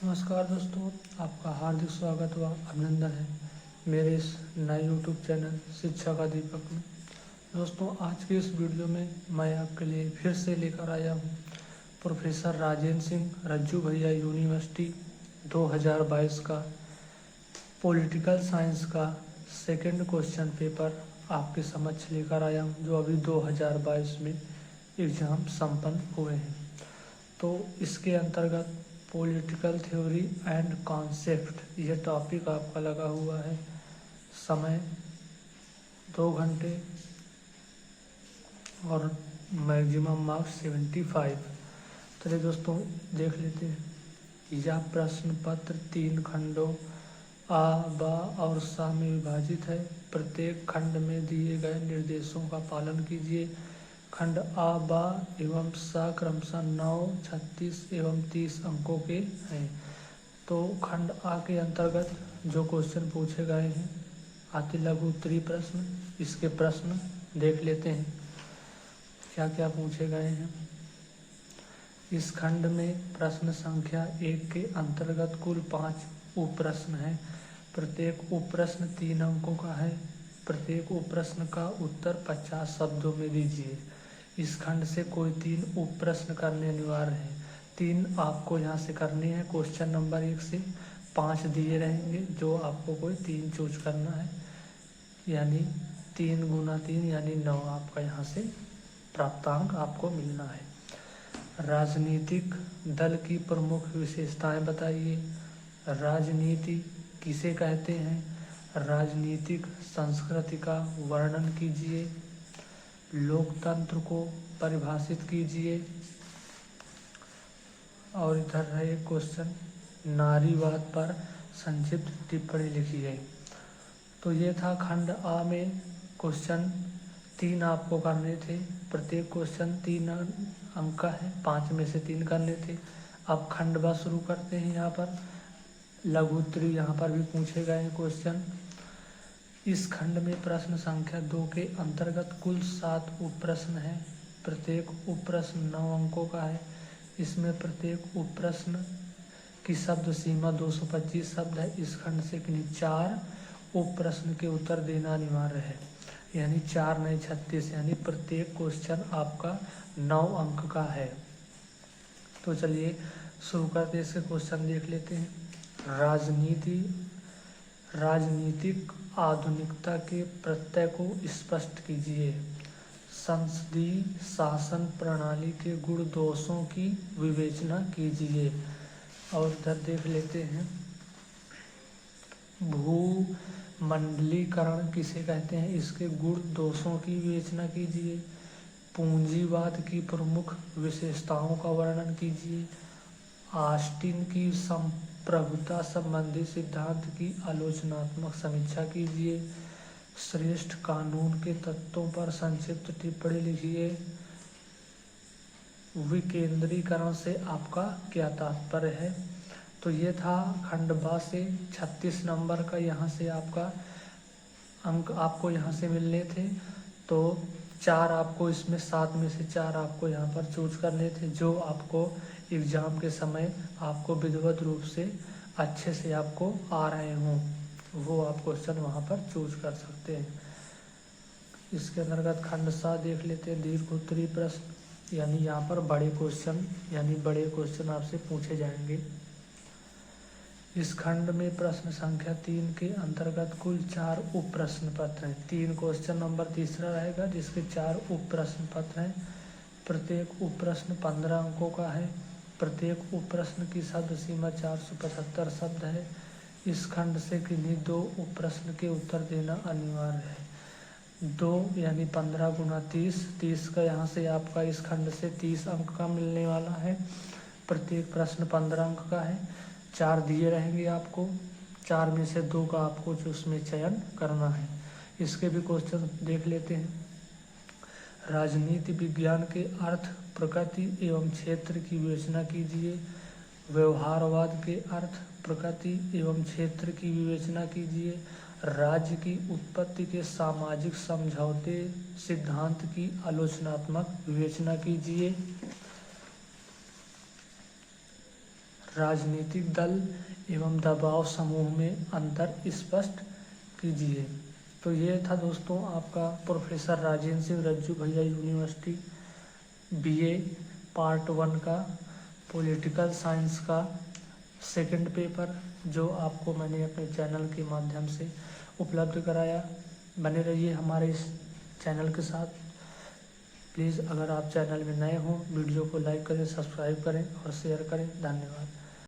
नमस्कार दोस्तों, आपका हार्दिक स्वागत व अभिनंदन है मेरे इस नए यूट्यूब चैनल शिक्षा का दीपक में। दोस्तों, आज के इस वीडियो में मैं आपके लिए फिर से लेकर आया हूँ प्रोफेसर राजेंद्र सिंह रज्जू भैया यूनिवर्सिटी 2022 का पॉलिटिकल साइंस का सेकंड क्वेश्चन पेपर आपके समक्ष लेकर आया हूँ, जो अभी 2022 में एग्ज़ाम संपन्न हुए हैं। तो इसके अंतर्गत पॉलिटिकल थ्योरी एंड कॉन्सेप्ट ये टॉपिक आपका लगा हुआ है। समय 2 घंटे और मैक्सिमम मार्क्स 75। चलिए दोस्तों, देख लेते हैं। यह प्रश्न पत्र 3 खंडों आ, बा और सा में विभाजित है। प्रत्येक खंड में दिए गए निर्देशों का पालन कीजिए। खंड आ, बा एवं सा क्रमशः 9, 36 एवं 30 अंकों के हैं। तो खंड आ के अंतर्गत जो क्वेश्चन पूछे गए हैं, अति लघु उत्तरीय प्रश्न। इसके प्रश्न देख लेते हैं क्या क्या पूछे गए हैं। इस खंड में प्रश्न संख्या 1 के अंतर्गत कुल 5 उप प्रश्न हैं। प्रत्येक उप प्रश्न 3 अंकों का है। प्रत्येक उप प्रश्न का उत्तर 50 शब्दों में दीजिए। इस खंड से कोई 3 उप प्रश्न करने अनिवार्य है। 3 आपको यहाँ से करने हैं। क्वेश्चन नंबर 1 से 5 दिए रहेंगे, जो आपको कोई 3 चूज करना है, यानी 3 गुना 3 यानी 9 आपका यहाँ से प्राप्तांक आपको मिलना है। राजनीतिक दल की प्रमुख विशेषताएं बताइए। राजनीति किसे कहते हैं? राजनीतिक संस्कृति का वर्णन कीजिए। लोकतंत्र को परिभाषित कीजिए। और इधर है एक क्वेश्चन, नारीवाद पर संक्षिप्त टिप्पणी लिखिए। तो ये था खंड आ में क्वेश्चन 3 आपको करने थे। प्रत्येक क्वेश्चन 3 अंक का है, 5 में से 3 करने थे। अब खंड बा शुरू करते हैं। यहाँ पर लघु उत्तरीय यहाँ पर भी पूछे गए हैं क्वेश्चन। इस खंड में प्रश्न संख्या 2 के अंतर्गत कुल 7 उप प्रश्न हैं। प्रत्येक उप प्रश्न 9 अंकों का है। इसमें प्रत्येक उप प्रश्न की शब्द सीमा 225 शब्द है। इस खंड से किन्हीं 4 उप प्रश्न के उत्तर देना अनिवार्य है, यानी 4 नहीं 36, यानी प्रत्येक क्वेश्चन आपका 9 अंक का है। तो चलिए शुरू करते, इसके क्वेश्चन देख लेते हैं। राजनीतिक आधुनिकता के प्रत्यय को स्पष्ट कीजिए। संसदीय शासन प्रणाली के गुण दोषों की विवेचना कीजिए। और इधर देख लेते हैं, भूमंडलीकरण किसे कहते हैं? इसके गुण दोषों की विवेचना कीजिए। पूंजीवाद की प्रमुख विशेषताओं का वर्णन कीजिए। ऑस्टिन की संप्रभुता संबंधी सिद्धांत की आलोचनात्मक समीक्षा कीजिए। श्रेष्ठ कानून के तत्वों पर संक्षिप्त टिप्पणी लिखिए। विकेंद्रीकरण से आपका क्या तात्पर्य है? तो ये था खंड बा से 36 नंबर का, यहाँ से आपका अंक आपको यहाँ से मिलने थे। तो 4 आपको इसमें 7 में से 4 आपको यहाँ पर चूज करने थे, जो आपको एग्ज़ाम के समय आपको विधिवत रूप से अच्छे से आपको आ रहे हों, वो आप क्वेश्चन वहाँ पर चूज कर सकते हैं। इसके अंतर्गत खंड सा देख लेते हैं, दीर्घ उत्तरीय प्रश्न, यानी यहाँ पर बड़े क्वेश्चन आपसे पूछे जाएंगे। इस खंड में प्रश्न संख्या 3 के अंतर्गत कुल 4 उप प्रश्न पत्र हैं। 3 क्वेश्चन नंबर तीसरा रहेगा, जिसके 4 उप प्रश्न पत्र हैं। प्रत्येक उप प्रश्न 15 अंकों का है। प्रत्येक उप प्रश्न की शब्द सीमा 475 शब्द है। इस खंड से किन्हीं 2 उप प्रश्न के उत्तर देना अनिवार्य है। 2 यानी 15 गुना 30, 30 का यहाँ से आपका इस खंड से 30 अंक का मिलने वाला है। प्रत्येक प्रश्न 15 अंक का है। 4 दिए रहेंगे आपको, 4 में से 2 का आपको उसमें चयन करना है। इसके भी क्वेश्चन देख लेते हैं। राजनीति विज्ञान के अर्थ, प्रकृति एवं क्षेत्र की विवेचना कीजिए। व्यवहारवाद के अर्थ, प्रकृति एवं क्षेत्र की विवेचना कीजिए। राज्य की उत्पत्ति के सामाजिक समझौते सिद्धांत की आलोचनात्मक विवेचना कीजिए। राजनीतिक दल एवं दबाव समूह में अंतर स्पष्ट कीजिए। तो ये था दोस्तों आपका प्रोफेसर राजेंद्र सिंह रज्जू भैया यूनिवर्सिटी बीए पार्ट 1 का पॉलिटिकल साइंस का सेकंड पेपर, जो आपको मैंने अपने चैनल के माध्यम से उपलब्ध कराया। बने रहिए हमारे इस चैनल के साथ। प्लीज़ अगर आप चैनल में नए हों, वीडियो को लाइक करें, सब्सक्राइब करें और शेयर करें। धन्यवाद।